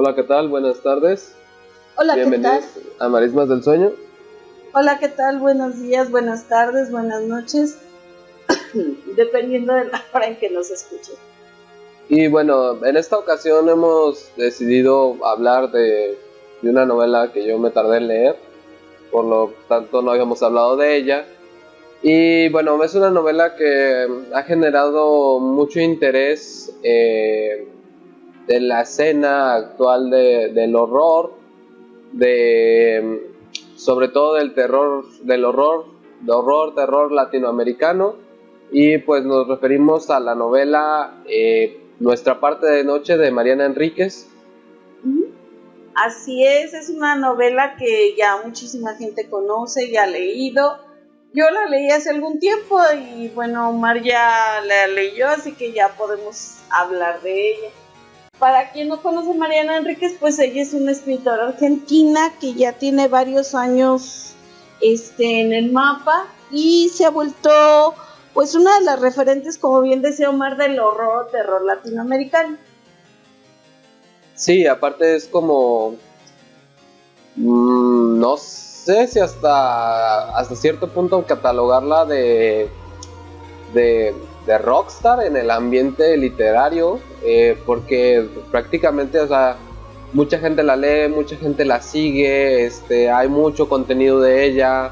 Hola, ¿qué tal? Buenas tardes. Hola, ¿qué tal? Bienvenidos a Marismas del Sueño. Hola, ¿qué tal? Buenos días, buenas tardes, buenas noches, dependiendo de la hora en que nos escuchen. Y bueno, en esta ocasión hemos decidido hablar de una novela que yo me tardé en leer, por lo tanto no habíamos hablado de ella. Y bueno, es una novela que ha generado mucho interés en la escena actual del horror, sobre todo del terror, terror latinoamericano. Y pues nos referimos a la novela Nuestra parte de noche de Mariana Enríquez. Así es una novela que ya muchísima gente conoce y ha leído. Yo la leí hace algún tiempo y bueno, Omar ya la leyó, así que ya podemos hablar de ella. Para quien no conoce a Mariana Enríquez, pues ella es una escritora argentina que ya tiene varios años en el mapa y se ha vuelto pues una de las referentes, como bien decía Omar, del horror, terror latinoamericano. Sí, aparte es como no sé si hasta cierto punto catalogarla de rockstar en el ambiente literario, porque prácticamente, o sea, mucha gente la lee, mucha gente la sigue, hay mucho contenido de ella.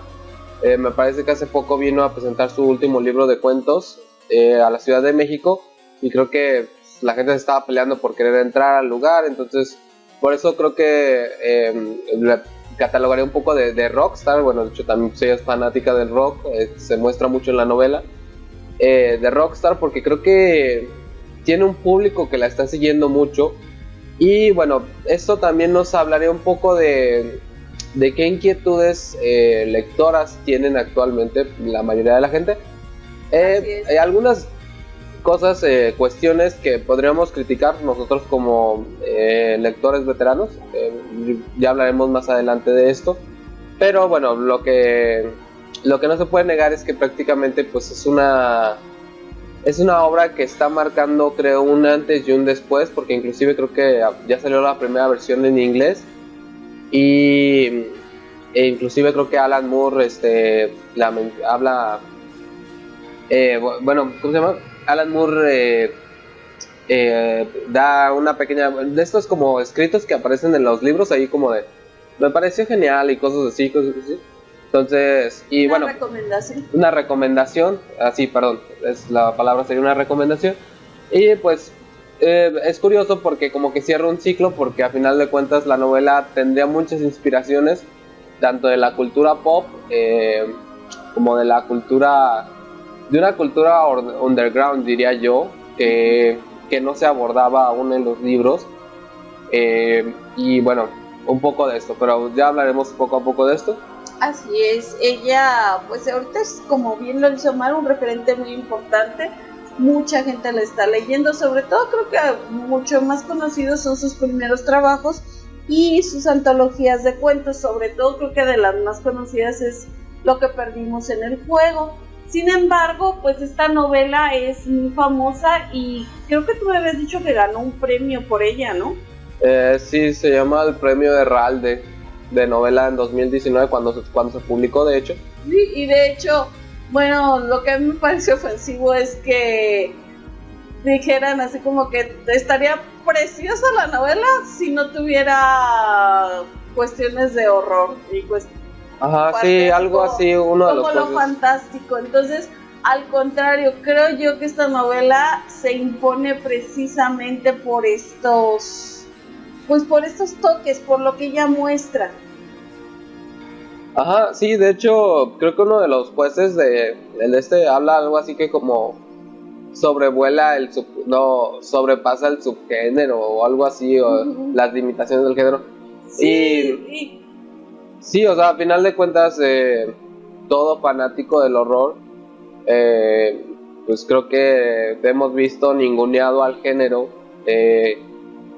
Me parece que hace poco vino a presentar su último libro de cuentos a la Ciudad de México, y creo que la gente se estaba peleando por querer entrar al lugar. Entonces por eso creo que la catalogaría un poco de rockstar. Bueno, de hecho también ella es fanática del rock, se muestra mucho en la novela, de rockstar, porque creo que tiene un público que la está siguiendo mucho. Y bueno, esto también nos hablaría un poco de qué inquietudes lectoras tienen actualmente la mayoría de la gente. Hay algunas cosas, cuestiones que podríamos criticar nosotros como lectores veteranos, ya hablaremos más adelante de esto. Pero bueno, lo que no se puede negar es que prácticamente pues es una obra que está marcando, creo, un antes y un después, porque inclusive creo que ya salió la primera versión en inglés, e inclusive creo que Alan Moore habla, bueno, ¿cómo se llama? Alan Moore da una pequeña de estos como escritos que aparecen en los libros, ahí como de me pareció genial y cosas así. Entonces, y una bueno, recomendación. Una recomendación, así, perdón, es la palabra, sería una recomendación. Y pues es curioso porque como que cierra un ciclo, porque a final de cuentas la novela tendría muchas inspiraciones, tanto de la cultura pop, como de la cultura, de una cultura underground, diría yo, que no se abordaba aún en los libros. Y bueno, un poco de esto, pero ya hablaremos poco a poco de esto. Así es, ella pues ahorita es, como bien lo dice Omar, un referente muy importante. Mucha gente la está leyendo, sobre todo creo que mucho más conocidos son sus primeros trabajos y sus antologías de cuentos. Sobre todo creo que de las más conocidas es Lo que perdimos en el fuego. Sin embargo, pues esta novela es muy famosa y creo que tú me habías dicho que ganó un premio por ella, ¿no? Sí, se llama el premio Herralde de novela en 2019, cuando se publicó, de hecho. Sí, y de hecho, bueno, lo que a mí me parece ofensivo es que dijeran así como que estaría preciosa la novela si no tuviera cuestiones de horror y Ajá, sí, algo como, así, uno de los como lo jueces. fantástico. Entonces, al contrario, creo yo que esta novela se impone precisamente por estos toques, por lo que ella muestra. Ajá, sí, de hecho, creo que uno de los jueces habla algo así que como sobrepasa el subgénero o algo así, o las limitaciones del género. Sí, sí, o sea, a final de cuentas, todo fanático del horror, pues creo que hemos visto ninguneado al género,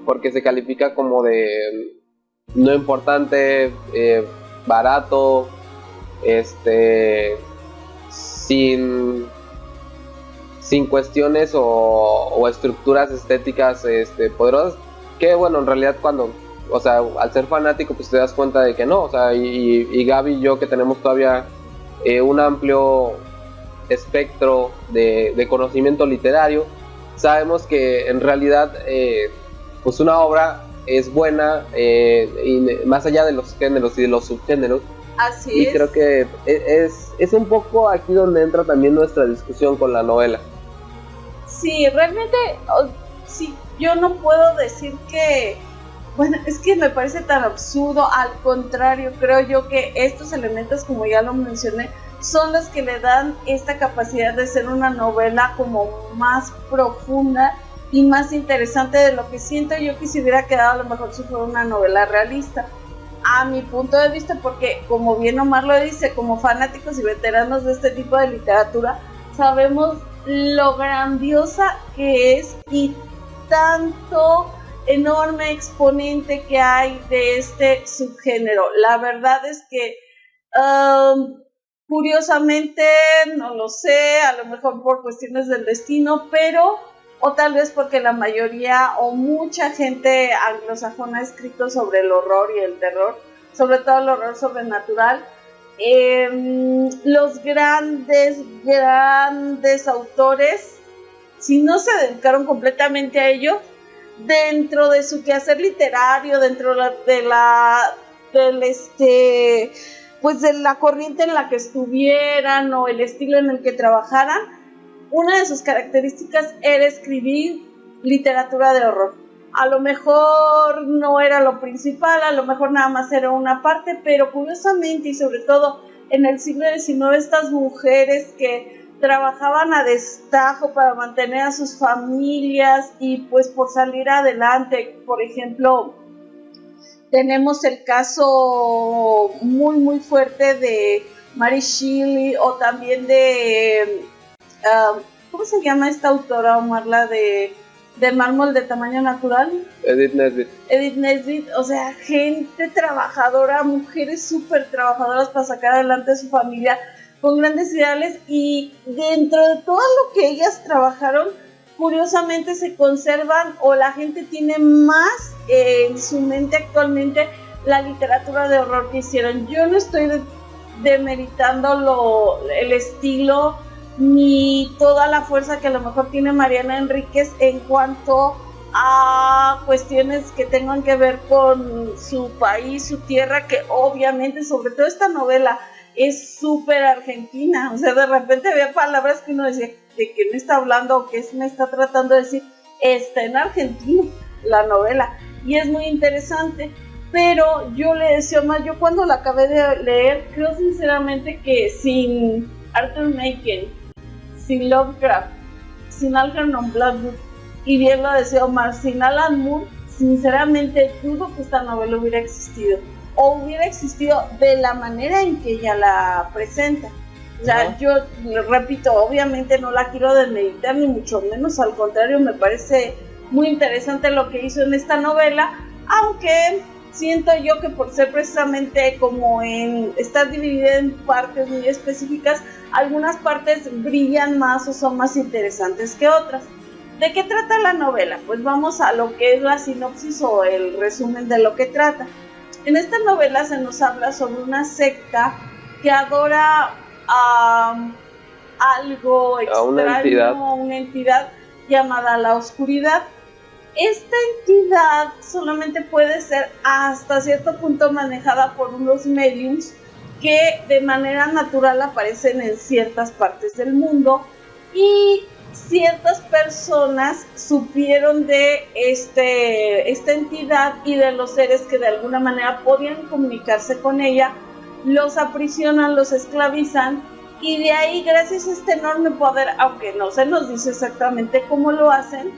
porque se califica como de no importante, barato, sin cuestiones o estructuras estéticas poderosas, que bueno, en realidad cuando o sea, al ser fanático, pues te das cuenta de que no, o sea, y Gaby y yo que tenemos todavía un amplio espectro de conocimiento literario, sabemos que en realidad pues una obra es buena y más allá de los géneros y de los subgéneros. Así y es. Creo que es un poco aquí donde entra también nuestra discusión con la novela. Sí, realmente, sí, yo no puedo decir que, bueno, es que me parece tan absurdo, al contrario, creo yo que estos elementos, como ya lo mencioné, son los que le dan esta capacidad de ser una novela como más profunda y más interesante de lo que siento yo que se hubiera quedado a lo mejor si fuera una novela realista. A mi punto de vista, porque como bien Omar lo dice, como fanáticos y veteranos de este tipo de literatura, sabemos lo grandiosa que es y tanto enorme exponente que hay de este subgénero. La verdad es que curiosamente, no lo sé, a lo mejor por cuestiones del destino, pero o tal vez porque la mayoría o mucha gente anglosajona ha escrito sobre el horror y el terror, sobre todo el horror sobrenatural. Los grandes autores, si no se dedicaron completamente a ello, dentro de su quehacer literario, dentro pues de la corriente en la que estuvieran o el estilo en el que trabajaran, una de sus características era escribir literatura de horror. A lo mejor no era lo principal, a lo mejor nada más era una parte, pero curiosamente y sobre todo en el siglo XIX, estas mujeres que trabajaban a destajo para mantener a sus familias y pues por salir adelante. Por ejemplo, tenemos el caso muy muy fuerte de Mary Shelley o también de ¿cómo se llama esta autora, Omar? La de Mármol de Tamaño Natural. Edith Nesbit. O sea, gente trabajadora, mujeres súper trabajadoras para sacar adelante a su familia con grandes ideales, y dentro de todo lo que ellas trabajaron, curiosamente se conservan o la gente tiene más en su mente actualmente la literatura de horror que hicieron. Yo no estoy demeritando el estilo ni toda la fuerza que a lo mejor tiene Mariana Enríquez en cuanto a cuestiones que tengan que ver con su país, su tierra, que obviamente, sobre todo esta novela, es súper argentina. O sea, de repente había palabras que uno decía, ¿de qué me está hablando o qué me está tratando de decir? Está en argentino la novela y es muy interesante. Pero yo le decía más, yo cuando la acabé de leer, creo sinceramente que sin Arthur Machen, sin Lovecraft, sin Algernon Blackwood, y bien lo decía Omar, sin Alan Moore, sinceramente dudo que esta novela hubiera existido, o hubiera existido de la manera en que ella la presenta. O sea, yo repito, obviamente no la quiero desmeditar, ni mucho menos, al contrario, me parece muy interesante lo que hizo en esta novela, aunque siento yo que por ser precisamente como estar dividida en partes muy específicas, algunas partes brillan más o son más interesantes que otras. ¿De qué trata la novela? Pues vamos a lo que es la sinopsis o el resumen de lo que trata. En esta novela se nos habla sobre una secta que adora algo extraño, una entidad llamada la oscuridad. Esta entidad solamente puede ser hasta cierto punto manejada por unos mediums que de manera natural aparecen en ciertas partes del mundo, y ciertas personas supieron de esta entidad y de los seres que de alguna manera podían comunicarse con ella, los aprisionan, los esclavizan, y de ahí, gracias a este enorme poder, aunque no se nos dice exactamente cómo lo hacen,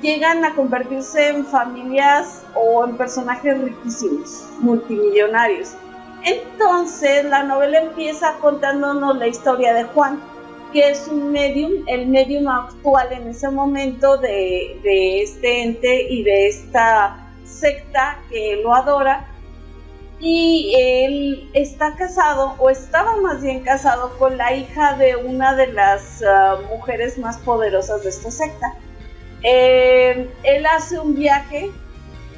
llegan a convertirse en familias o en personajes riquísimos, multimillonarios. Entonces la novela empieza contándonos la historia de Juan, que es un medium, el medium actual en ese momento de este ente y de esta secta que lo adora, y él está casado, o estaba más bien casado, con la hija de una de las mujeres más poderosas de esta secta. Él hace un viaje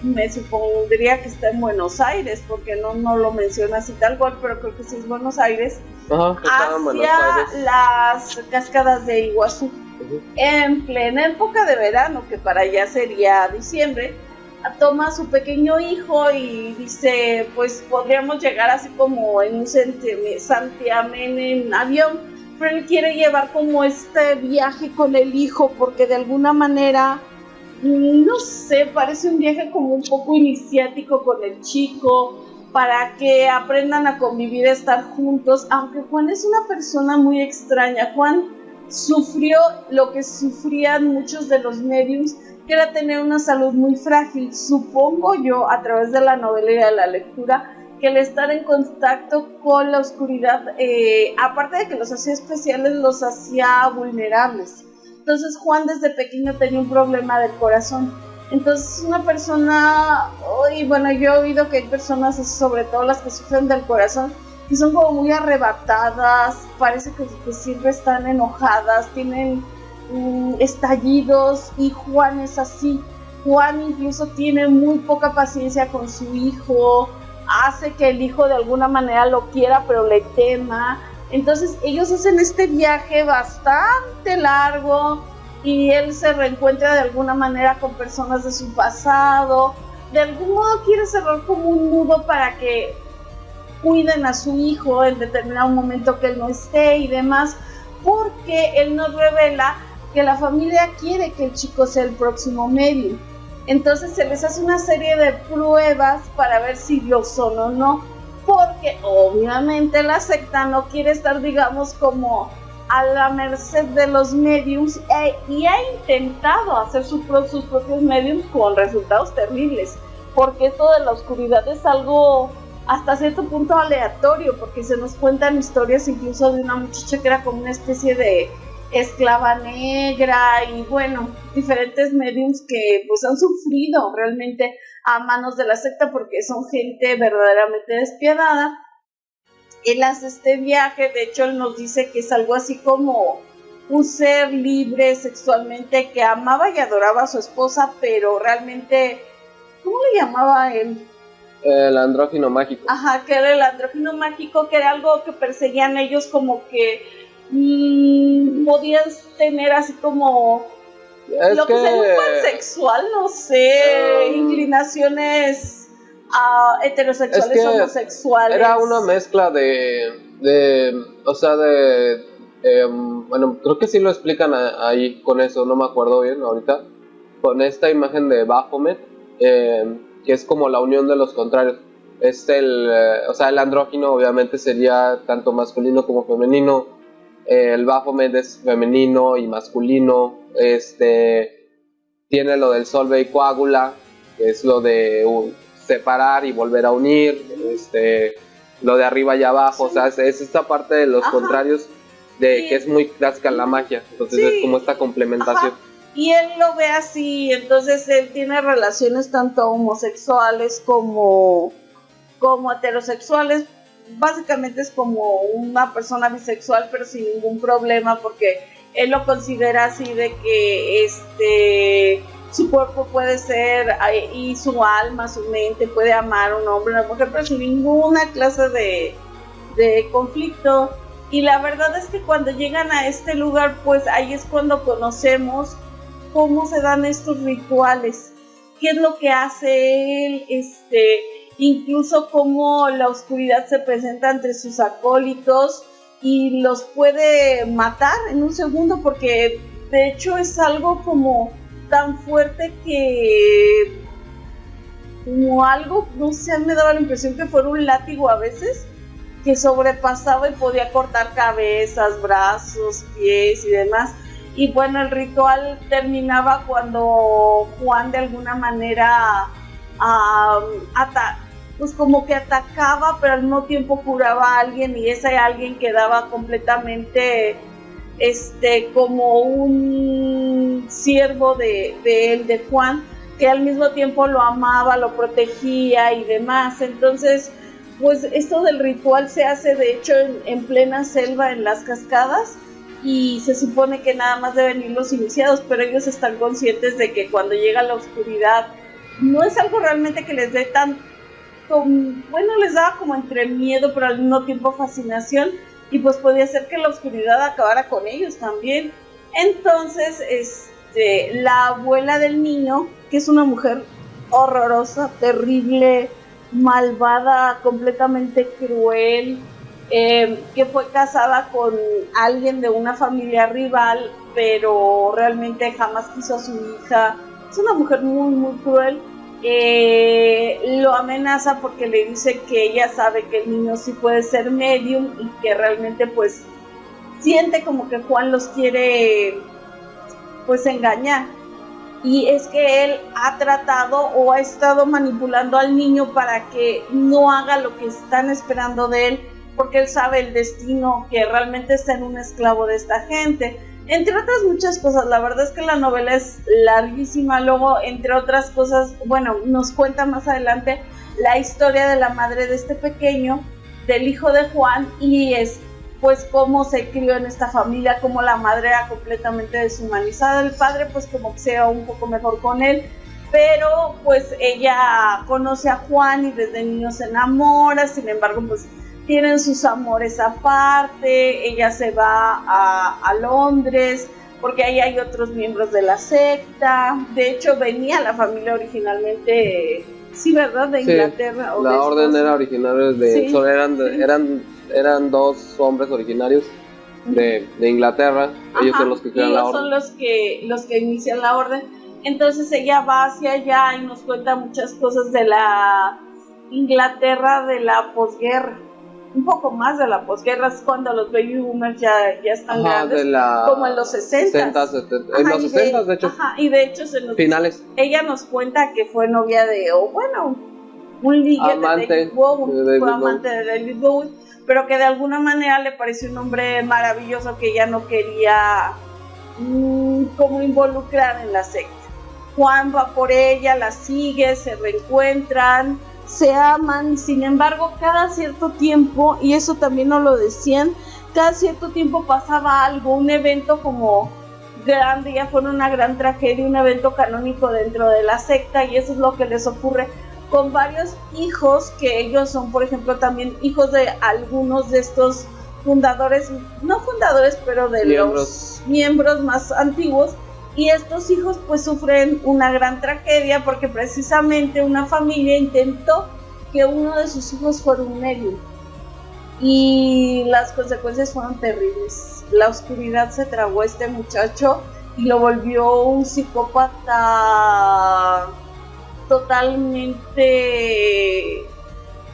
me supondría que está en Buenos Aires, porque no lo menciona así tal cual, pero creo que sí es Buenos Aires, hacia las cascadas de Iguazú. En plena época de verano, que para allá sería diciembre, toma a su pequeño hijo y dice, pues podríamos llegar así como en un santiamén en avión, pero él quiere llevar como este viaje con el hijo, porque de alguna manera, no sé, parece un viaje como un poco iniciático con el chico, para que aprendan a convivir, a estar juntos, aunque Juan es una persona muy extraña. Juan sufrió lo que sufrían muchos de los mediums, que era tener una salud muy frágil. Supongo yo, a través de la novela y de la lectura, que el estar en contacto con la oscuridad, aparte de que los hacía especiales, los hacía vulnerables. Entonces Juan desde pequeño tenía un problema del corazón. Entonces una persona, y bueno, yo he oído que hay personas, sobre todo las que sufren del corazón, que son como muy arrebatadas, parece que siempre están enojadas, tienen estallidos, y Juan es así. Juan incluso tiene muy poca paciencia con su hijo, hace que el hijo de alguna manera lo quiera pero le tema. Entonces ellos hacen este viaje bastante largo y él se reencuentra de alguna manera con personas de su pasado. De algún modo quiere cerrar como un nudo para que cuiden a su hijo en determinado momento que él no esté y demás, porque él nos revela que la familia quiere que el chico sea el próximo medium. Entonces se les hace una serie de pruebas para ver si lo son o no, porque obviamente la secta no quiere estar, digamos, como a la merced de los mediums, y ha intentado hacer sus propios mediums con resultados terribles, porque esto de la oscuridad es algo hasta cierto punto aleatorio, porque se nos cuentan historias incluso de una muchacha que era como una especie de esclava negra, y bueno, diferentes mediums que pues han sufrido realmente a manos de la secta, porque son gente verdaderamente despiadada. Él hace este viaje, de hecho él nos dice que es algo así como un ser libre sexualmente, que amaba y adoraba a su esposa, pero realmente, ¿cómo le llamaba él? El andrógino mágico. Ajá, que era el andrógino mágico, que era algo que perseguían ellos, como que podían tener así como lo que sería un pansexual, no sé, inclinaciones heterosexuales, homosexuales. Era una mezcla bueno, creo que sí lo explican ahí con eso, no me acuerdo bien ahorita, con esta imagen de Baphomet, que es como la unión de los contrarios. El andrógino obviamente sería tanto masculino como femenino, el Baphomet es femenino y masculino, tiene lo del Solve y Coágula, que es lo de separar y volver a unir, lo de arriba y abajo, sí. O sea, es esta parte de los contrarios que es muy clásica en la magia, entonces es como esta complementación. Y él lo ve así, entonces él tiene relaciones tanto homosexuales como heterosexuales. Básicamente es como una persona bisexual, pero sin ningún problema, porque él lo considera así, de que su cuerpo puede ser, y su alma, su mente puede amar a un hombre o una mujer, pero sin ninguna clase de conflicto. Y la verdad es que cuando llegan a este lugar, pues ahí es cuando conocemos cómo se dan estos rituales, qué es lo que hace él, incluso cómo la oscuridad se presenta entre sus acólitos y los puede matar en un segundo, porque de hecho es algo como tan fuerte que como algo, no sé, me daba la impresión que fuera un látigo a veces, que sobrepasaba y podía cortar cabezas, brazos, pies y demás. Y bueno, el ritual terminaba cuando Juan de alguna manera pues como que atacaba, pero al mismo tiempo curaba a alguien, y ese alguien quedaba completamente como un siervo de él, de Juan, que al mismo tiempo lo amaba, lo protegía y demás. Entonces, pues esto del ritual se hace de hecho en plena selva, en las cascadas, y se supone que nada más deben ir los iniciados, pero ellos están conscientes de que cuando llega la oscuridad no es algo realmente que les dé tan, bueno, les daba como entre miedo, pero al mismo tiempo fascinación, y pues podía ser que la oscuridad acabara con ellos también. Entonces, la abuela del niño, que es una mujer horrorosa, terrible, malvada, completamente cruel, que fue casada con alguien de una familia rival, pero realmente jamás quiso a su hija. Es una mujer muy, muy cruel. Lo amenaza porque le dice que ella sabe que el niño sí puede ser medium y que realmente pues siente como que Juan los quiere pues engañar. Y es que él ha tratado o ha estado manipulando al niño para que no haga lo que están esperando de él, porque él sabe el destino, que realmente está en un esclavo de esta gente, entre otras muchas cosas. La verdad es que la novela es larguísima. Luego, entre otras cosas, bueno, nos cuenta más adelante la historia de la madre de este pequeño, del hijo de Juan, y pues cómo se crió en esta familia, cómo la madre era completamente deshumanizada, el padre pues como que se iba un poco mejor con él, pero pues ella conoce a Juan y desde niño se enamora. Sin embargo pues tienen sus amores aparte. Ella se va a Londres porque ahí hay otros miembros de la secta. De hecho venía la familia originalmente, sí, ¿verdad? De Inglaterra. Sí, la orden era originaria de, sí, eran dos hombres originarios de Inglaterra. Ellos son los que crean la orden. Son los que inician la orden. Entonces ella va hacia allá y nos cuenta muchas cosas de la Inglaterra de la posguerra. Un poco más de la posguerra, es cuando los baby boomers ya están grandes, como en los 60, 70, en los 60, de hecho. Y de hecho finales. Ella nos cuenta que fue novia de, un ligue de David Bowie, fue amante de David Bowie, pero que de alguna manera le pareció un hombre maravilloso que ella no quería como involucrar en la secta. Juan va por ella, la sigue, se reencuentran, se aman. Sin embargo, cada cierto tiempo, y eso también nos lo decían, cada cierto tiempo pasaba algo, un evento como grande, ya fue una gran tragedia, un evento canónico dentro de la secta, y eso es lo que les ocurre con varios hijos, que ellos son, por ejemplo, también hijos de algunos de estos fundadores, no fundadores, pero de los miembros más antiguos. Y estos hijos pues sufren una gran tragedia porque precisamente una familia intentó que uno de sus hijos fuera un medium, y las consecuencias fueron terribles. La oscuridad se tragó a este muchacho y lo volvió un psicópata totalmente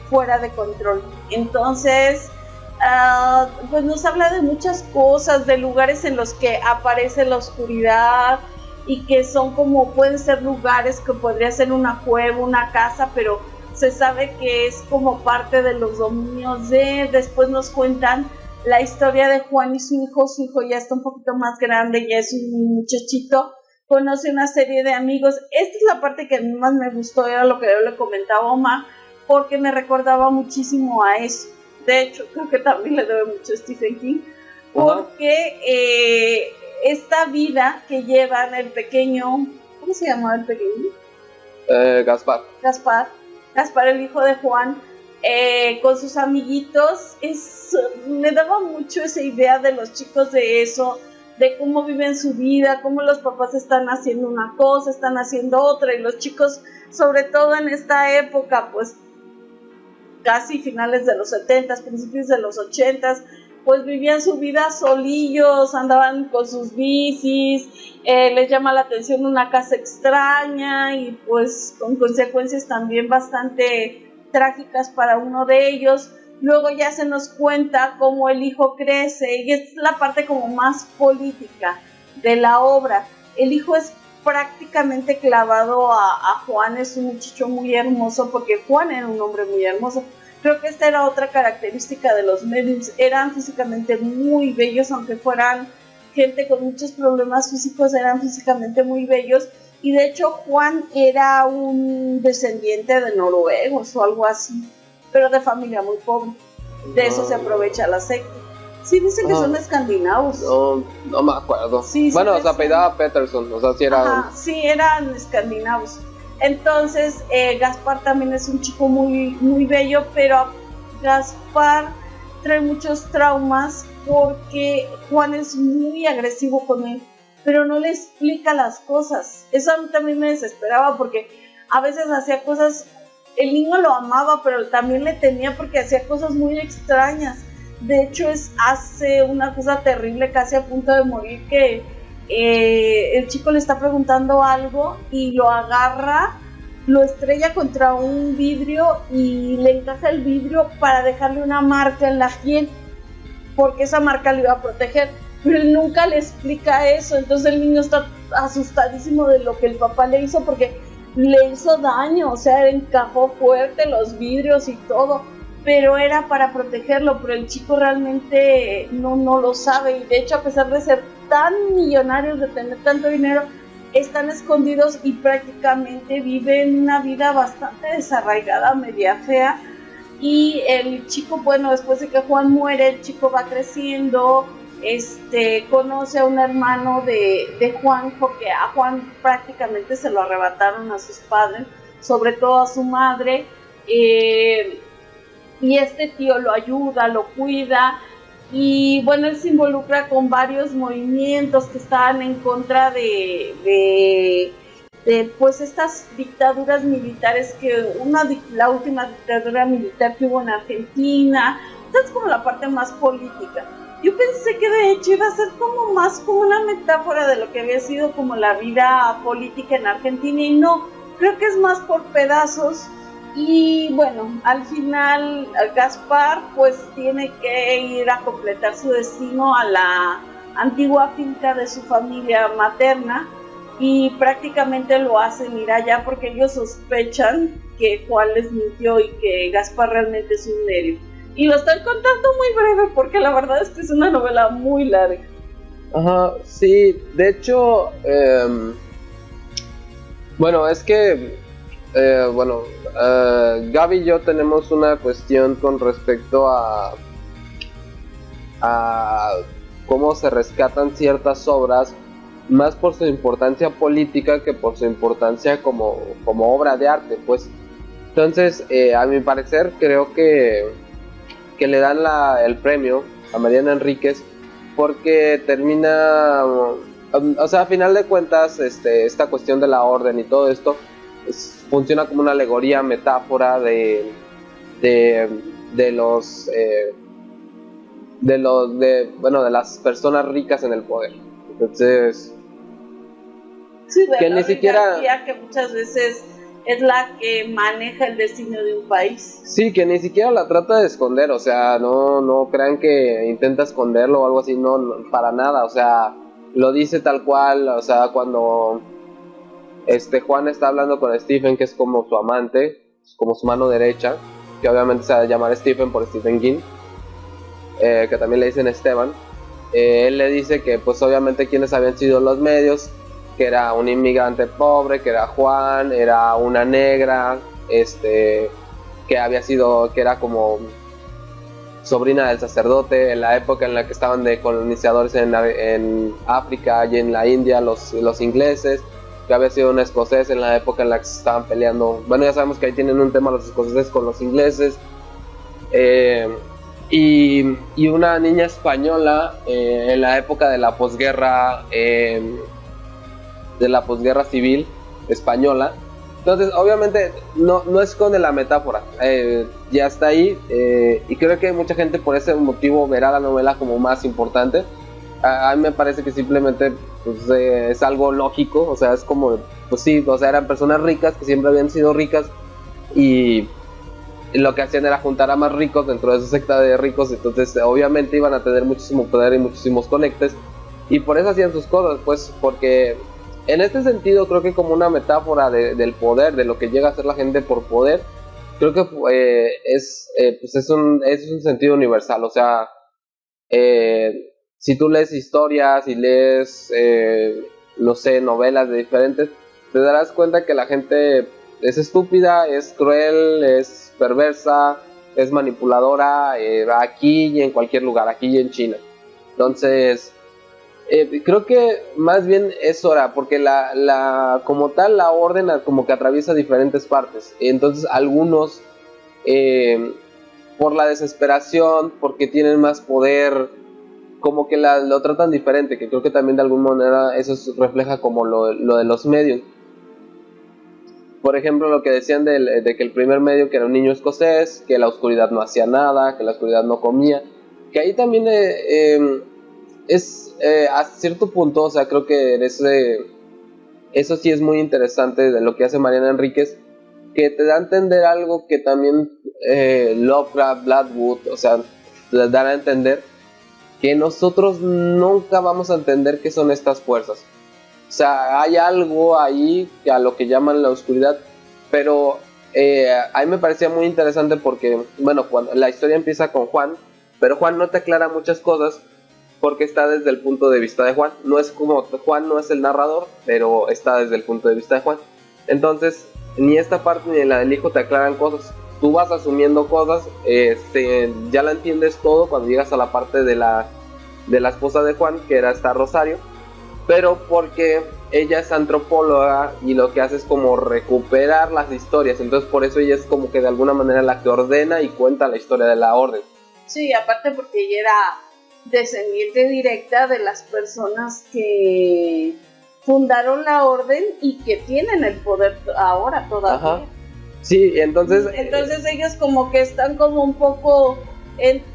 fuera de control. Entonces pues nos habla de muchas cosas, de lugares en los que aparece la oscuridad y que son como, pueden ser lugares que podría ser una cueva, una casa, pero se sabe que es como parte de los dominios de. Después nos cuentan la historia de Juan y su hijo ya está un poquito más grande, ya es un muchachito, conoce una serie de amigos. Esta es la parte que a mí más me gustó, era lo que yo le comentaba a Omar, porque me recordaba muchísimo a eso. De hecho, creo que también le debe mucho a Stephen King, porque esta vida que llevan el pequeño, ¿cómo se llamaba el pequeño? Gaspar, el hijo de Juan, con sus amiguitos, me daba mucho esa idea de los chicos de eso, de cómo viven su vida, cómo los papás están haciendo una cosa, están haciendo otra, y los chicos, sobre todo en esta época, pues casi finales de los 70s, principios de los 80s, pues vivían su vida solillos, andaban con sus bicis, les llama la atención una casa extraña y pues con consecuencias también bastante trágicas para uno de ellos. Luego ya se nos cuenta cómo el hijo crece, y esta es la parte como más política de la obra. El hijo es prácticamente clavado a Juan, es un muchacho muy hermoso, porque Juan era un hombre muy hermoso. Creo que esta era otra característica de los mediums, eran físicamente muy bellos, aunque fueran gente con muchos problemas físicos, eran físicamente muy bellos. Y de hecho Juan era un descendiente de noruegos o algo así, pero de familia muy pobre. De eso se aprovecha la secta. Sí, dicen que son escandinavos. No me acuerdo. Sí, bueno, se apellidaba Peterson, o sea, sí eran... sí, eran escandinavos. Entonces, Gaspar también es un chico muy, muy bello, pero Gaspar trae muchos traumas porque Juan es muy agresivo con él, pero no le explica las cosas. Eso a mí también me desesperaba porque a veces hacía cosas, el niño lo amaba, pero también le temía porque hacía cosas muy extrañas. De hecho, hace una cosa terrible, casi a punto de morir, que el chico le está preguntando algo y lo agarra, lo estrella contra un vidrio y le encaja el vidrio para dejarle una marca en la piel, porque esa marca le iba a proteger, pero él nunca le explica eso. Entonces el niño está asustadísimo de lo que el papá le hizo porque le hizo daño, o sea, encajó fuerte los vidrios y todo, pero era para protegerlo, pero el chico realmente no lo sabe, y de hecho, a pesar de ser tan millonarios, de tener tanto dinero, están escondidos y prácticamente viven una vida bastante desarraigada, media fea. Y el chico, bueno, después de que Juan muere, el chico va creciendo, conoce a un hermano de Juan, porque a Juan prácticamente se lo arrebataron a sus padres, sobre todo a su madre, y este tío lo ayuda, lo cuida, y bueno, él se involucra con varios movimientos que estaban en contra de pues estas dictaduras militares, la última dictadura militar que hubo en Argentina. Es como la parte más política. Yo pensé que de hecho iba a ser como más como una metáfora de lo que había sido como la vida política en Argentina, y no, creo que es más por pedazos. Y bueno, al final Gaspar pues tiene que ir a completar su destino a la antigua finca de su familia materna, y prácticamente lo hacen ir allá porque ellos sospechan que Juan les mintió y que Gaspar realmente es un medio. Y lo estoy contando muy breve porque la verdad es que es una novela muy larga. Ajá, sí, de hecho, bueno, es que, Gaby y yo tenemos una cuestión con respecto a cómo se rescatan ciertas obras, más por su importancia política que por su importancia como obra de arte, pues. Entonces, a mi parecer, creo que le dan el premio a Mariana Enríquez porque termina, o sea, a final de cuentas, esta cuestión de la orden y todo esto funciona como una alegoría, metáfora de los de las personas ricas en el poder. Entonces, sí, de que la ni siquiera, que muchas veces es la que maneja el destino de un país. sí, que ni siquiera la trata de esconder, o sea, no crean que intenta esconderlo o algo así, no, para nada, o sea, lo dice tal cual, o sea, cuando Juan está hablando con Stephen, que es como su amante, como su mano derecha, que obviamente se va a llamar Stephen por Stephen King, que también le dicen Esteban. Él le dice que pues obviamente quienes habían sido los medios, que era un inmigrante pobre, que era Juan, era una negra, que había sido, que era como sobrina del sacerdote en la época en la que estaban de colonizadores en África y en la India los ingleses, que había sido un escocés en la época en la que se estaban peleando. Bueno, ya sabemos que ahí tienen un tema los escoceses con los ingleses. Y una niña española en la época de la posguerra civil española. Entonces, obviamente, no esconde la metáfora, ya está ahí, y creo que mucha gente por ese motivo verá la novela como más importante. A mí me parece que simplemente pues, es algo lógico, o sea, es como, pues sí, o sea, eran personas ricas que siempre habían sido ricas, y lo que hacían era juntar a más ricos dentro de esa secta de ricos, entonces obviamente iban a tener muchísimo poder y muchísimos conectes, y por eso hacían sus cosas, pues, porque en este sentido creo que como una metáfora del poder, de lo que llega a hacer la gente por poder, creo que es un sentido universal, o sea, si tú lees historias y lees, no sé, novelas de diferentes, te darás cuenta que la gente es estúpida, es cruel, es perversa, es manipuladora, aquí y en cualquier lugar, aquí y en China. Entonces, Creo que más bien es hora, porque como tal la orden como que atraviesa diferentes partes. Entonces algunos, por la desesperación, porque tienen más poder, como que lo tratan diferente, que creo que también de alguna manera eso refleja como lo de los medios. Por ejemplo, lo que decían de que el primer medio, que era un niño escocés, que la oscuridad no hacía nada, que la oscuridad no comía, que ahí también es a cierto punto, o sea, creo que eso sí es muy interesante de lo que hace Mariana Enríquez, que te da a entender algo que también Lovecraft, Blackwood, o sea, te dan a entender que nosotros nunca vamos a entender qué son estas fuerzas. O sea, hay algo ahí a lo que llaman la oscuridad, pero a mí me parecía muy interesante porque, bueno, cuando la historia empieza con Juan, pero Juan no te aclara muchas cosas porque está desde el punto de vista de Juan. No es como Juan no es el narrador, pero está desde el punto de vista de Juan. Entonces, ni esta parte ni la del hijo te aclaran cosas. Tú vas asumiendo cosas, ya la entiendes todo cuando llegas a la parte de la esposa de Juan, que era esta Rosario, pero porque ella es antropóloga y lo que hace es como recuperar las historias. Entonces por eso ella es como que de alguna manera la que ordena y cuenta la historia de la orden. Sí, aparte porque ella era descendiente directa de las personas que fundaron la orden y que tienen el poder ahora todavía. Ajá. Sí, entonces ellos como que están como un poco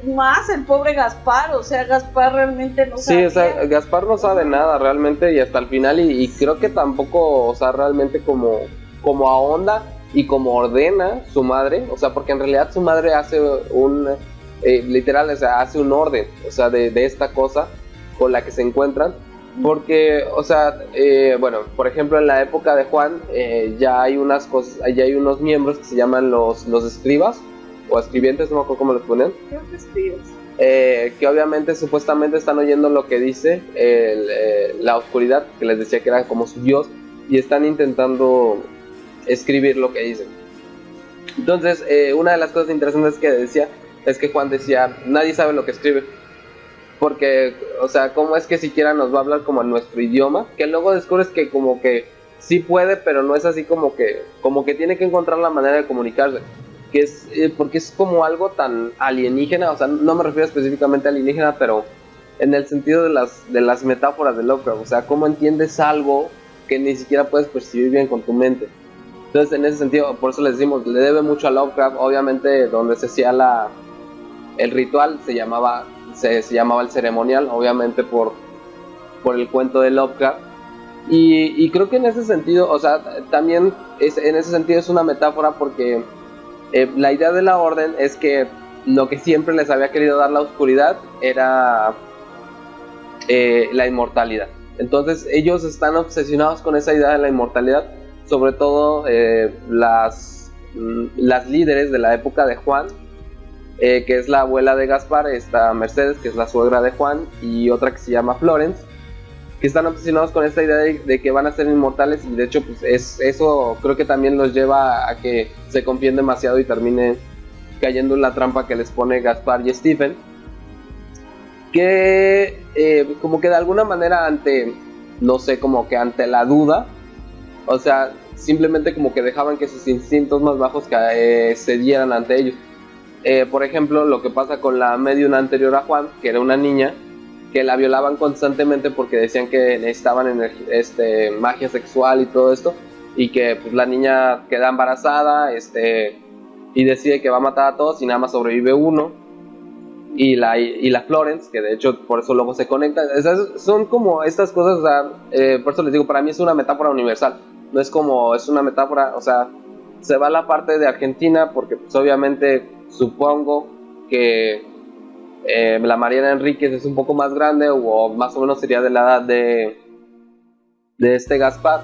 más el pobre Gaspar, o sea, Gaspar realmente no sabe. Sí, o sea, Gaspar no sabe nada realmente y hasta el final y creo que tampoco, o sea, realmente como ahonda y como ordena su madre, o sea, porque en realidad su madre hace literal, o sea, hace un orden, o sea, de esta cosa con la que se encuentran, porque, o sea, bueno, por ejemplo, en la época de Juan ya hay unas cosas, ya hay unos miembros que se llaman los escribas, o escribientes, no me acuerdo cómo les ponen. Creo que escribes. Que obviamente supuestamente están oyendo lo que dice la oscuridad, que les decía que era como su dios, y están intentando escribir lo que dicen. Entonces, una de las cosas interesantes que decía es que Juan decía, nadie sabe lo que escribe, porque, o sea, ¿cómo es que siquiera nos va a hablar como en nuestro idioma? Que luego descubres que como que sí puede, pero no es así como que tiene que encontrar la manera de comunicarse. Que es, porque es como algo tan alienígena, o sea, no me refiero específicamente a alienígena, pero en el sentido de las metáforas de Lovecraft, o sea, cómo entiendes algo que ni siquiera puedes percibir bien con tu mente. Entonces, en ese sentido, por eso les decimos, le debe mucho a Lovecraft. Obviamente, donde se hacía el ritual se llamaba el ceremonial, obviamente por el cuento de Lovecraft. Y creo que en ese sentido, o sea, también en ese sentido es una metáfora porque la idea de la orden es que lo que siempre les había querido dar la oscuridad era la inmortalidad. Entonces ellos están obsesionados con esa idea de la inmortalidad, sobre todo las líderes de la época de Juan, que es la abuela de Gaspar, esta Mercedes, que es la suegra de Juan, y otra que se llama Florence, que están obsesionados con esta idea de que van a ser inmortales, y de hecho pues eso creo que también los lleva a que se confíen demasiado y termine cayendo en la trampa que les pone Gaspar y Stephen, que como que de alguna manera no sé, como que ante la duda, o sea, simplemente como que dejaban que sus instintos más bajos cedieran ante ellos. Por ejemplo, lo que pasa con la medium anterior a Juan, que era una niña, que la violaban constantemente porque decían que necesitaban magia sexual y todo esto, y que pues la niña queda embarazada y decide que va a matar a todos y nada más sobrevive uno, y la Florence, que de hecho por eso luego se conecta. Son como estas cosas, o sea, por eso les digo, para mí es una metáfora universal, no es como, es una metáfora, o sea, se va a la parte de Argentina porque pues obviamente supongo que la Mariana Enríquez es un poco más grande, o más o menos sería de la edad de este Gaspar,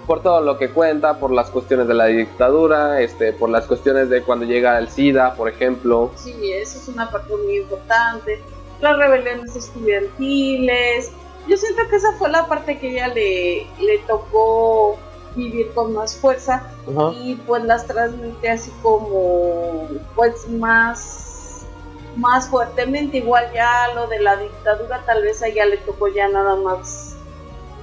por todo lo que cuenta, por las cuestiones de la dictadura, por las cuestiones de cuando llega el SIDA, por ejemplo. Sí, eso es una parte muy importante. Las rebeliones estudiantiles. Yo siento que esa fue la parte que ella le tocó vivir con más fuerza. Uh-huh. Y pues las transmite así como pues más más fuertemente. Igual ya lo de la dictadura, tal vez a ella le tocó ya nada más,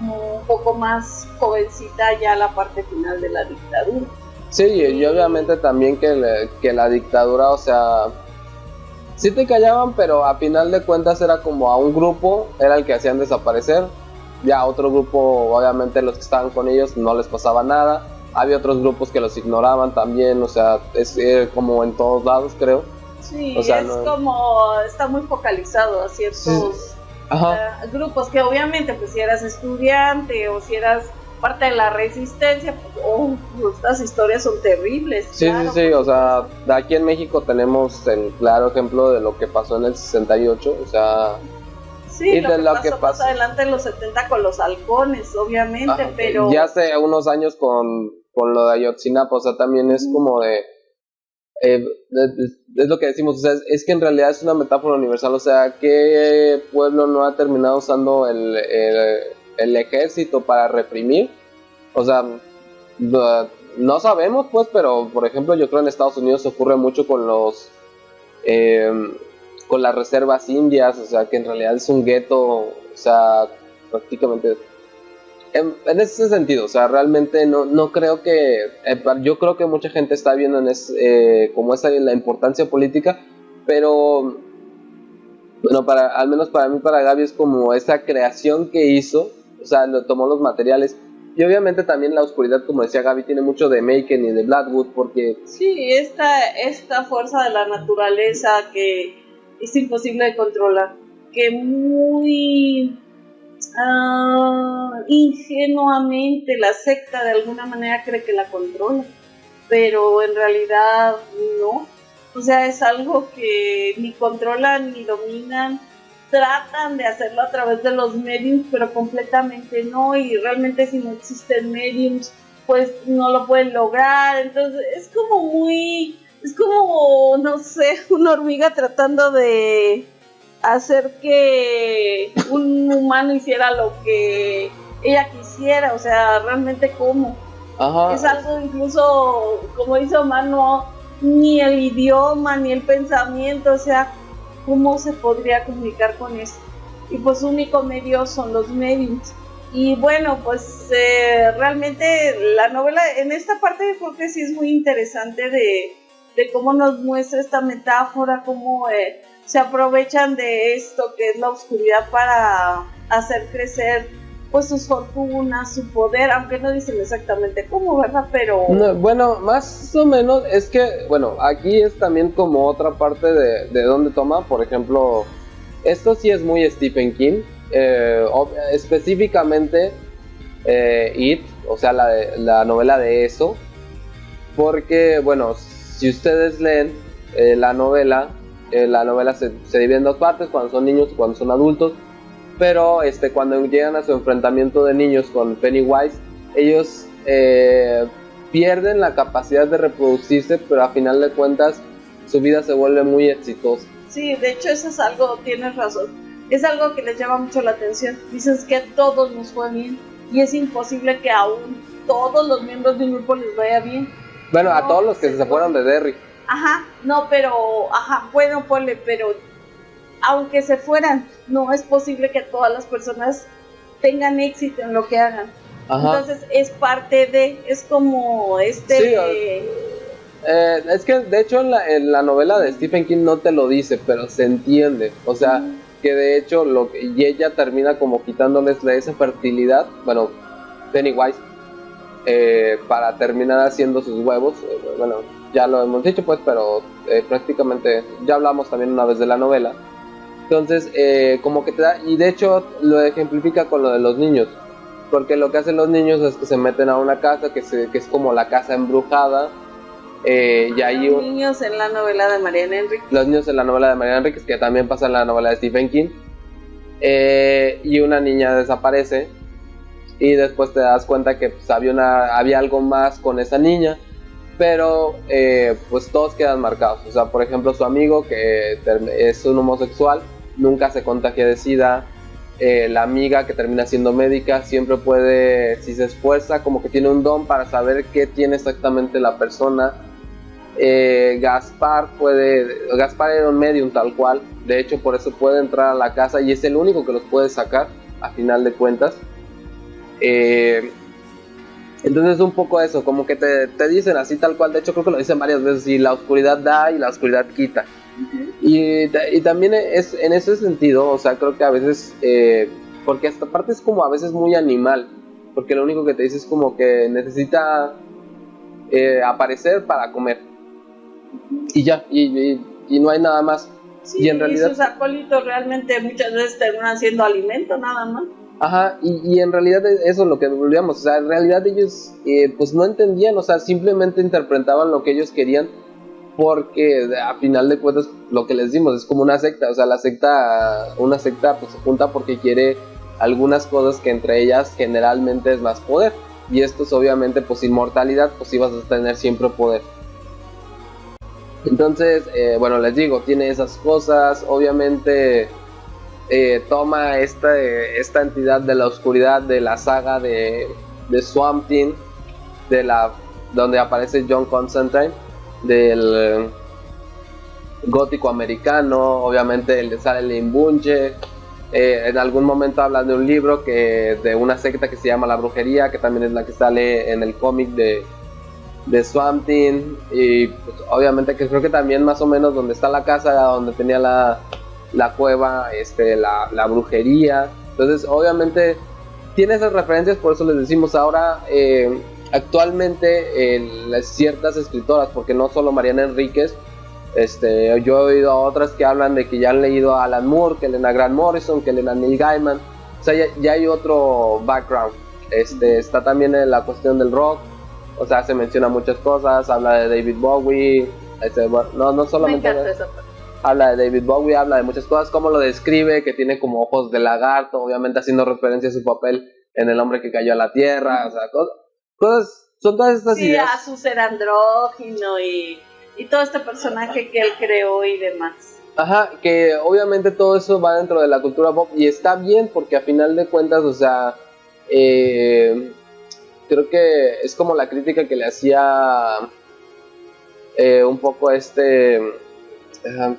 un poco más jovencita ya la parte final de la dictadura. Sí, y obviamente también que la dictadura, o sea, sí te callaban, pero a final de cuentas era como a un grupo, era el que hacían desaparecer, ya a otro grupo, obviamente los que estaban con ellos no les pasaba nada, había otros grupos que los ignoraban también, o sea, es como en todos lados, creo. Sí, o sea, es como, está muy focalizado a ciertos grupos, que obviamente pues si eras estudiante o si eras parte de la resistencia, pues estas historias son terribles. Sí, claro, sí, o sea, aquí en México tenemos el claro ejemplo de lo que pasó en el 68, o sea... Sí, y lo que pasó más adelante en los 70 con los halcones, obviamente, pero... Ya hace unos años con lo de Ayotzinapa, o sea, también es como de... es lo que decimos, o sea, es que en realidad es una metáfora universal, o sea, ¿qué pueblo no ha terminado usando el ejército para reprimir? O sea, no sabemos pues, pero por ejemplo yo creo en Estados Unidos ocurre mucho con con las reservas indias, o sea, que en realidad es un gueto, o sea, prácticamente en ese sentido, o sea, realmente no creo que, yo creo que mucha gente está viendo como esa la importancia política, pero bueno, al menos para mí, para Gaby, es como esa creación que hizo, o sea, tomó los materiales, y obviamente también la oscuridad, como decía Gaby, tiene mucho de Maken y de Blackwood, porque... Sí, esta fuerza de la naturaleza que es imposible de controlar, que muy ingenuamente la secta de alguna manera cree que la controla, pero en realidad no. O sea, es algo que ni controlan ni dominan, tratan de hacerlo a través de los mediums, pero completamente no, y realmente si no existen mediums, pues no lo pueden lograr. Entonces es como, no sé, una hormiga tratando de hacer que un humano hiciera lo que ella quisiera, o sea, realmente cómo. Ajá. Es algo incluso, como dice Omar, no, ni el idioma, ni el pensamiento, o sea, ¿cómo se podría comunicar con eso? Y pues su único medio son los medios. Y bueno, pues realmente la novela, en esta parte creo que sí es muy interesante de cómo nos muestra esta metáfora, cómo se aprovechan de esto que es la oscuridad para hacer crecer pues sus fortunas, su poder, aunque no dicen exactamente cómo, ¿verdad? Pero... No, bueno, más o menos es que, bueno, aquí es también como otra parte de donde toma, por ejemplo, esto sí es muy Stephen King, específicamente It, o sea, la novela de eso, porque, bueno, si ustedes leen la novela se divide en dos partes, cuando son niños y cuando son adultos, pero cuando llegan a su enfrentamiento de niños con Pennywise, ellos pierden la capacidad de reproducirse, pero a final de cuentas su vida se vuelve muy exitosa. Sí, de hecho eso es algo, tienes razón, es algo que les llama mucho la atención. Dices que a todos nos fue bien y es imposible que aún todos los miembros de un grupo les vaya bien. Bueno, no, a todos los que se fueron de Derry. Ajá, no, pero, bueno, ponle, pero aunque se fueran, no es posible que todas las personas tengan éxito en lo que hagan. Ajá. Entonces es parte es como Sí, es que de hecho en la novela de Stephen King no te lo dice, pero se entiende, o sea, que de hecho y ella termina como quitándoles esa fertilidad, bueno, Pennywise, para terminar haciendo sus huevos, bueno, ya lo hemos dicho pues, pero prácticamente ya hablamos también una vez de la novela. Entonces, como que te da, y de hecho lo ejemplifica con lo de los niños, porque lo que hacen los niños es que se meten a una casa que es como la casa embrujada, y ahí... Los niños en la novela de Mariana Enríquez. Los niños en la novela de Mariana Enríquez, que también pasa en la novela de Stephen King, y una niña desaparece, y después te das cuenta que pues, había algo más con esa niña, pero pues todos quedan marcados. O sea, por ejemplo, su amigo que es un homosexual nunca se contagia de SIDA. La amiga que termina siendo médica siempre puede, si se esfuerza, como que tiene un don para saber qué tiene exactamente la persona. Gaspar era un medium tal cual, de hecho por eso puede entrar a la casa y es el único que los puede sacar a final de cuentas. Entonces un poco eso, como que te dicen así tal cual, de hecho creo que lo dicen varias veces, y la oscuridad da y la oscuridad quita. Y también es en ese sentido, o sea, creo que a veces, porque esta parte es como a veces muy animal, porque lo único que te dice es como que necesita aparecer para comer. Y ya, y no hay nada más. Sí, y en realidad sus acólitos realmente muchas veces terminan siendo alimento nada más. Ajá, y en realidad eso es lo que volvíamos, o sea, en realidad ellos pues no entendían, o sea, simplemente interpretaban lo que ellos querían, porque a final de cuentas lo que les dimos es como una secta, o sea, una secta pues se junta porque quiere algunas cosas que entre ellas generalmente es más poder, y esto es obviamente pues inmortalidad, pues ibas a tener siempre poder. Entonces, bueno, les digo, tiene esas cosas, obviamente toma esta entidad de la oscuridad de la saga de Swamp Thing, donde aparece John Constantine, del gótico americano, obviamente le sale el Imbunche. En algún momento hablan de un libro de una secta que se llama La Brujería, que también es la que sale en el cómic de Swamp Thing, y pues, obviamente que creo que también más o menos donde está la casa, donde tenía la cueva, la brujería. Entonces obviamente tiene esas referencias, por eso les decimos ahora, actualmente ciertas escritoras, porque no solo Mariana Enríquez, yo he oído a otras que hablan de que ya han leído a Alan Moore, que leen a Grant Morrison, que leen a Neil Gaiman, o sea, ya hay otro background. Está también en la cuestión del rock, o sea, se menciona muchas cosas, habla de David Bowie, no solamente habla de David Bowie, habla de muchas cosas, como lo describe, que tiene como ojos de lagarto, obviamente haciendo referencia a su papel en El hombre que cayó a la tierra, o sea, cosas, son todas estas ideas. Sí, a su ser andrógino y todo este personaje que él creó y demás. Ajá, que obviamente todo eso va dentro de la cultura pop y está bien porque a final de cuentas, o sea, creo que es como la crítica que le hacía un poco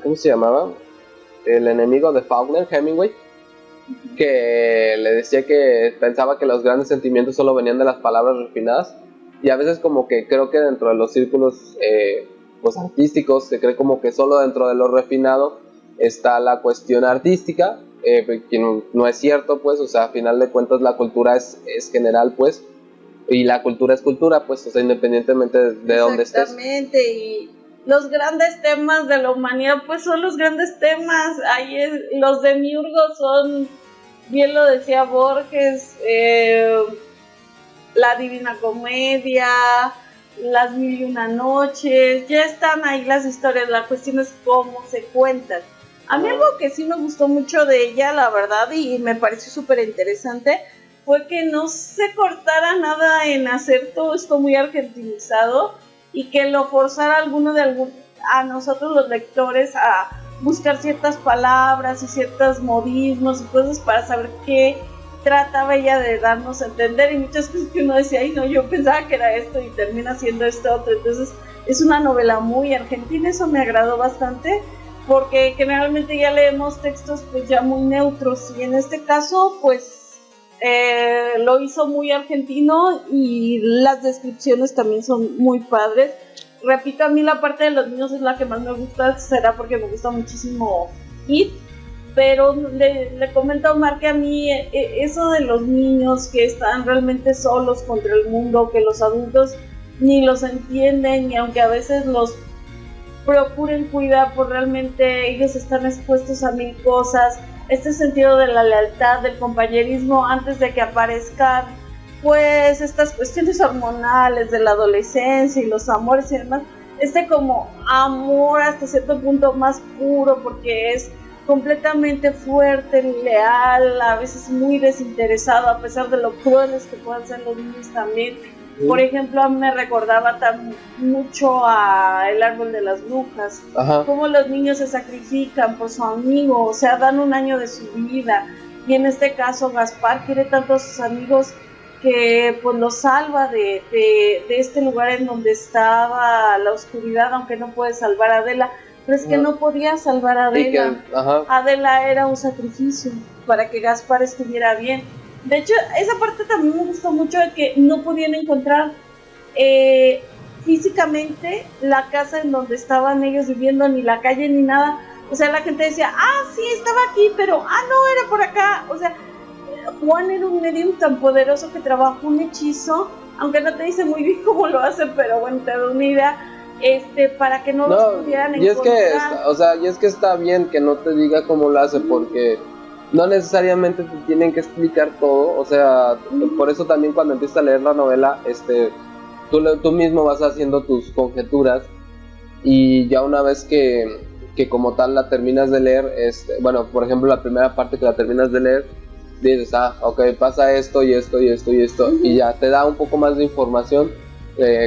¿cómo se llamaba? El enemigo de Faulkner, Hemingway, que le decía que pensaba que los grandes sentimientos solo venían de las palabras refinadas, y a veces como que creo que dentro de los círculos pues artísticos se cree como que solo dentro de lo refinado está la cuestión artística, que no es cierto, pues, o sea, a final de cuentas la cultura es general, pues, y la cultura es cultura, pues, o sea, independientemente de dónde estés. Exactamente, y los grandes temas de la humanidad, pues son los grandes temas. Los demiurgos son, bien lo decía Borges, la Divina Comedia, las Mil y Una Noches, ya están ahí las historias, la cuestión es cómo se cuentan. A mí algo que sí me gustó mucho de ella, la verdad, y me pareció súper interesante, fue que no se cortara nada en hacer todo esto muy argentinizado y que lo forzara a nosotros los lectores a buscar ciertas palabras y ciertos modismos y cosas para saber qué trataba ella de darnos a entender, y muchas cosas que uno decía, ay no, yo pensaba que era esto y termina siendo esto otro. Entonces es una novela muy argentina, eso me agradó bastante, porque generalmente ya leemos textos pues ya muy neutros, y en este caso pues lo hizo muy argentino y las descripciones también son muy padres. Repito, a mí la parte de los niños es la que más me gusta, será porque me gusta muchísimo It, pero le comento a Omar que a mí eso de los niños que están realmente solos contra el mundo, que los adultos ni los entienden, y aunque a veces los procuren cuidar, pues realmente ellos están expuestos a mil cosas. Este sentido de la lealtad, del compañerismo antes de que aparezcan pues estas cuestiones hormonales de la adolescencia y los amores y demás, como amor hasta cierto punto más puro, porque es completamente fuerte, leal, a veces muy desinteresado, a pesar de lo crueles que puedan ser los niños también. Por ejemplo, a mí me recordaba mucho a El árbol de las brujas, cómo los niños se sacrifican por su amigo, o sea, dan un año de su vida, y en este caso Gaspar quiere tanto a sus amigos que pues lo salva de este lugar en donde estaba la oscuridad, aunque no puede salvar a Adela, pero es que no podía salvar a Adela. Adela era un sacrificio para que Gaspar estuviera bien. De hecho, esa parte también me gustó mucho, de que no podían encontrar físicamente la casa en donde estaban ellos viviendo, ni la calle ni nada. O sea, la gente decía, sí, estaba aquí, pero no, era por acá. O sea, Juan era un medium tan poderoso que trabajó un hechizo, aunque no te dice muy bien cómo lo hace, pero bueno, te da una idea, para que no los pudieran encontrar. Y es que está bien que no te diga cómo lo hace, porque no necesariamente te tienen que explicar todo. O sea, por eso también cuando empiezas a leer la novela, tú mismo vas haciendo tus conjeturas, y ya una vez que como tal la terminas de leer, bueno, por ejemplo, la primera parte que la terminas de leer, dices, ok, pasa esto y esto y esto y esto, y ya te da un poco más de información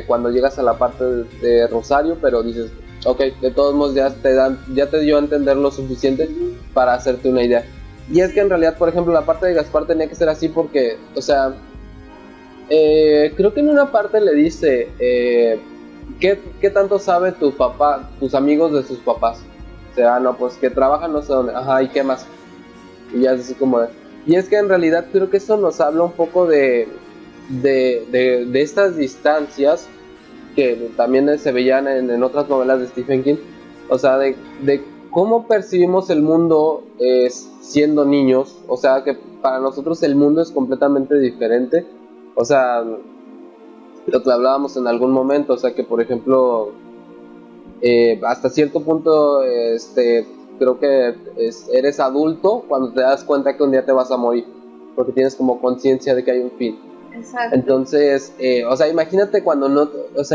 cuando llegas a la parte de Rosario, pero dices, ok, de todos modos ya te dio a entender lo suficiente para hacerte una idea. Y es que en realidad, por ejemplo, la parte de Gaspar tenía que ser así porque, o sea, creo que en una parte le dice, ¿qué tanto sabe tu papá, tus amigos de sus papás? O sea, no, pues que trabajan no sé dónde, ¿y qué más? Y ya es así como y es que en realidad creo que eso nos habla un poco de estas distancias que también se veían en otras novelas de Stephen King. O sea, de cómo percibimos el mundo siendo niños. O sea, que para nosotros el mundo es completamente diferente. O sea, lo que hablábamos en algún momento, o sea, que por ejemplo, hasta cierto punto, creo que eres adulto cuando te das cuenta que un día te vas a morir, porque tienes como conciencia de que hay un fin. Exacto. Entonces, o sea, imagínate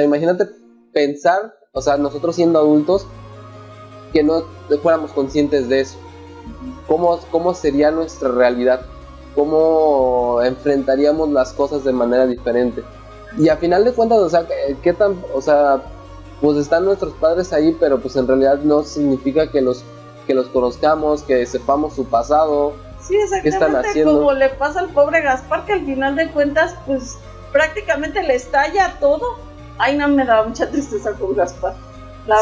imagínate pensar, o sea, nosotros siendo adultos, que no fuéramos conscientes de eso. ¿Cómo sería nuestra realidad? ¿Cómo enfrentaríamos las cosas de manera diferente? Y a final de cuentas, o sea, pues están nuestros padres ahí, pero pues en realidad no significa que los conozcamos, que sepamos su pasado. Sí, exactamente, como le pasa al pobre Gaspar, que al final de cuentas, pues prácticamente le estalla todo. Ay, no, me da mucha tristeza con Gaspar.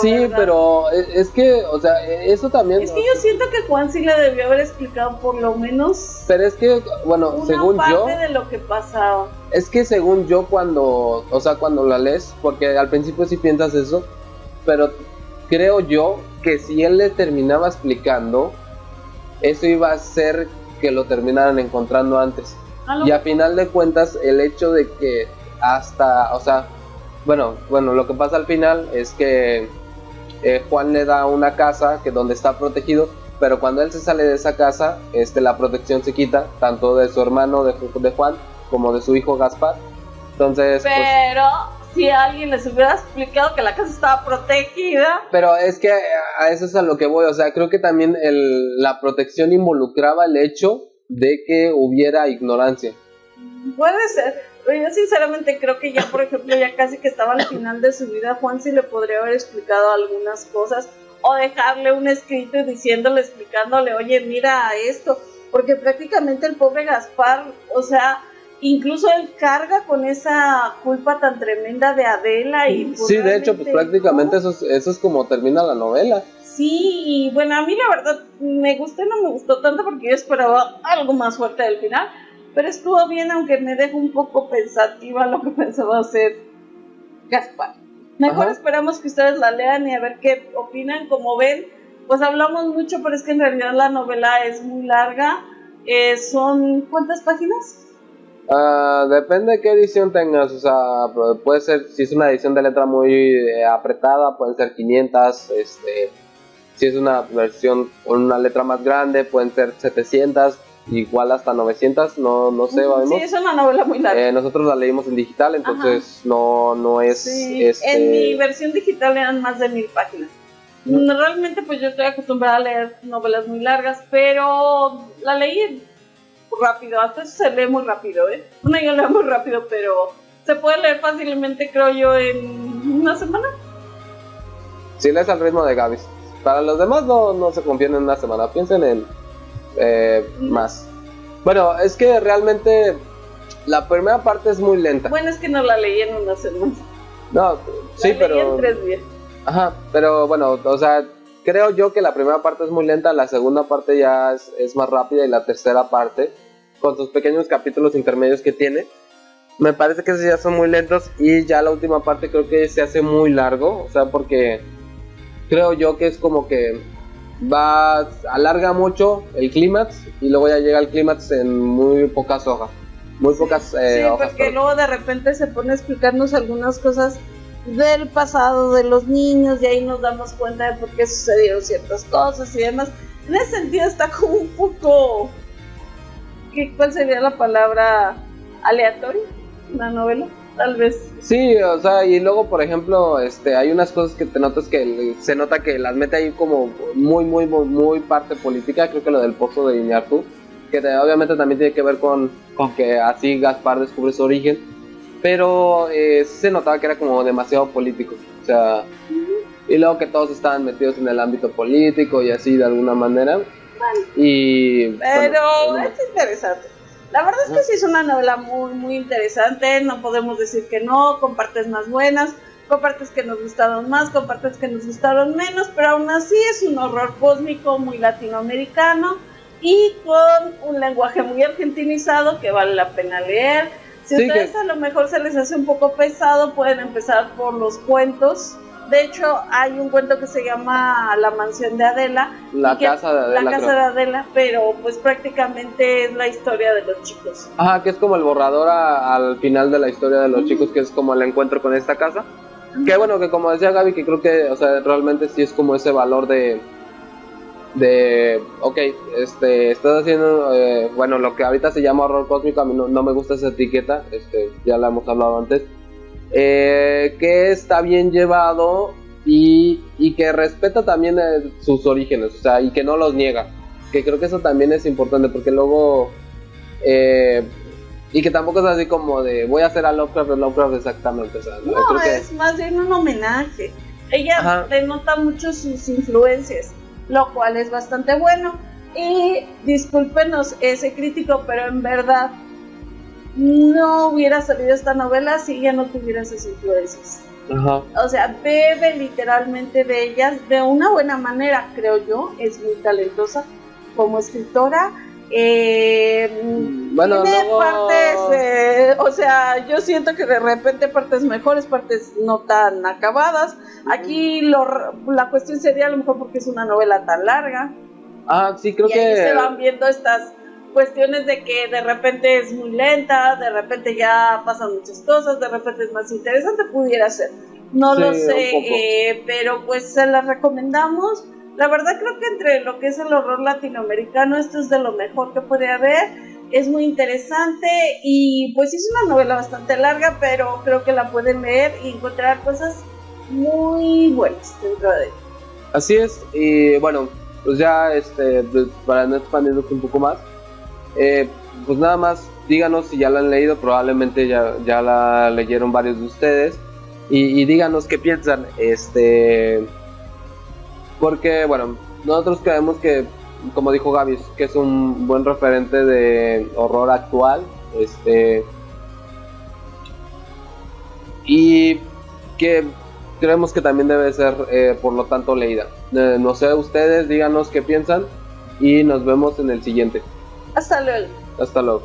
Sí, verdad. Pero es que, o sea, eso también... Es que yo siento que Juan sí le debió haber explicado por lo menos... Pero es que, bueno, según yo... Una parte de lo que pasaba. Es que según yo cuando la lees, porque al principio sí piensas eso, pero creo yo que si él le terminaba explicando, eso iba a hacer que lo terminaran encontrando antes. Y a final de cuentas, el hecho de que hasta, o sea... Bueno, lo que pasa al final es que Juan le da una casa donde está protegido, pero cuando él se sale de esa casa, la protección se quita, tanto de su hermano de Juan como de su hijo Gaspar. Entonces, pero si alguien les hubiera explicado que la casa estaba protegida. Pero es que a eso es a lo que voy, o sea, creo que también la protección involucraba el hecho de que hubiera ignorancia. Puede ser. Yo sinceramente creo que ya, por ejemplo, ya casi que estaba al final de su vida, Juan sí le podría haber explicado algunas cosas, o dejarle un escrito explicándole, oye, mira esto, porque prácticamente el pobre Gaspar, o sea, incluso él carga con esa culpa tan tremenda de Adela y... Sí, de hecho, pues prácticamente eso es como termina la novela. Sí, y bueno, a mí la verdad me gustó y no me gustó tanto porque yo esperaba algo más fuerte del final. Pero estuvo bien, aunque me dejó un poco pensativa lo que pensaba hacer Gaspar. Mejor esperamos que ustedes la lean y a ver qué opinan. Como ven, pues hablamos mucho, pero es que en realidad la novela es muy larga. ¿Son cuántas páginas? Depende de qué edición tengas. O sea, puede ser, si es una edición de letra muy apretada, pueden ser 500. Si es una versión con una letra más grande, pueden ser 700. Igual hasta 900, no sé, vamos. Sí, es una novela muy larga. Nosotros la leímos en digital, entonces no es... Sí. En mi versión digital eran más de 1000 páginas. Realmente pues yo estoy acostumbrada a leer novelas muy largas, pero la leí rápido, hasta eso se lee muy rápido, Bueno, yo leo muy rápido, pero se puede leer fácilmente, creo yo, en una semana. Si lees al ritmo de Gaby. Para los demás no se confíen en una semana, piensen en... más. Bueno, es que realmente La primera parte es muy lenta. Bueno, es que no la leí en una semana. No, sí, la leí pero... en 3 días. Ajá, pero bueno, o sea, creo yo que la primera parte es muy lenta, la segunda parte ya es más rápida y la tercera parte, con sus pequeños capítulos intermedios que tiene, me parece que esos ya son muy lentos y ya la última parte creo que se hace muy largo, o sea, porque creo yo que es como que alarga mucho el clímax y luego ya llega el clímax en muy pocas hojas. Muy pocas sí, hojas. Porque luego de repente se pone a explicarnos algunas cosas del pasado de los niños y ahí nos damos cuenta de por qué sucedieron ciertas cosas y demás. En ese sentido está como un poco... ¿Cuál sería la palabra? ¿Aleatorio? ¿Una novela? Tal vez. Sí, o sea, y luego, por ejemplo, hay unas cosas que te notas que se nota que las mete ahí como muy parte política. Creo que lo del pozo de Iñárritu, que obviamente también tiene que ver con que así Gaspar descubre su origen, pero se notaba que era como demasiado político, o sea, y luego que todos estaban metidos en el ámbito político y así de alguna manera. Pero es interesante. La verdad es que sí es una novela muy interesante, no podemos decir que no, con partes más buenas, con partes que nos gustaron más, con partes que nos gustaron menos, pero aún así es un horror cósmico muy latinoamericano y con un lenguaje muy argentinizado que vale la pena leer. Si a ustedes a lo mejor se les hace un poco pesado, pueden empezar por los cuentos. De hecho, hay un cuento que se llama La mansión de Adela. La casa de Adela. La casa de Adela, pero pues prácticamente es la historia de los chicos. Ajá, que es como el borrador al final de la historia de los chicos, que es como el encuentro con esta casa. Que bueno, que como decía Gaby, que creo que, o sea, realmente sí es como ese valor de ok, estás haciendo, bueno, lo que ahorita se llama horror cósmico, a mí no me gusta esa etiqueta, ya la hemos hablado antes. Que está bien llevado y que respeta también sus orígenes, o sea, y que no los niega, que creo que eso también es importante, porque luego y que tampoco es así como de voy a hacer a Lovecraft exactamente, o sea, no, creo que es más bien un homenaje. Ella denota mucho sus influencias, lo cual es bastante bueno. Y discúlpenos ese crítico, pero en verdad no hubiera salido esta novela si ella no tuviera esas influencias. Ajá. O sea, bebe literalmente de ellas de una buena manera, creo yo. Es muy talentosa como escritora. Bueno, tiene luego... partes, o sea, yo siento que de repente partes mejores, partes no tan acabadas. Aquí la cuestión sería a lo mejor porque es una novela tan larga. Ah, sí, creo que... ahí se van viendo estas cuestiones de que de repente es muy lenta, de repente ya pasan muchas cosas, de repente es más interesante, pudiera ser. No sí, lo sé, pero pues se las recomendamos. La verdad creo que entre lo que es el horror latinoamericano, esto es de lo mejor que puede haber. Es muy interesante y pues es una novela bastante larga, pero creo que la pueden leer y encontrar cosas muy buenas dentro de ella. Así es, y bueno, pues ya para no expandirnos un poco más, pues nada más díganos si ya la han leído, probablemente ya la leyeron varios de ustedes, y díganos qué piensan, porque bueno, nosotros creemos que, como dijo Gaby, que es un buen referente de horror actual, y que creemos que también debe ser por lo tanto leída. No sé, ustedes díganos qué piensan y nos vemos en el siguiente. Hasta luego. Hasta luego.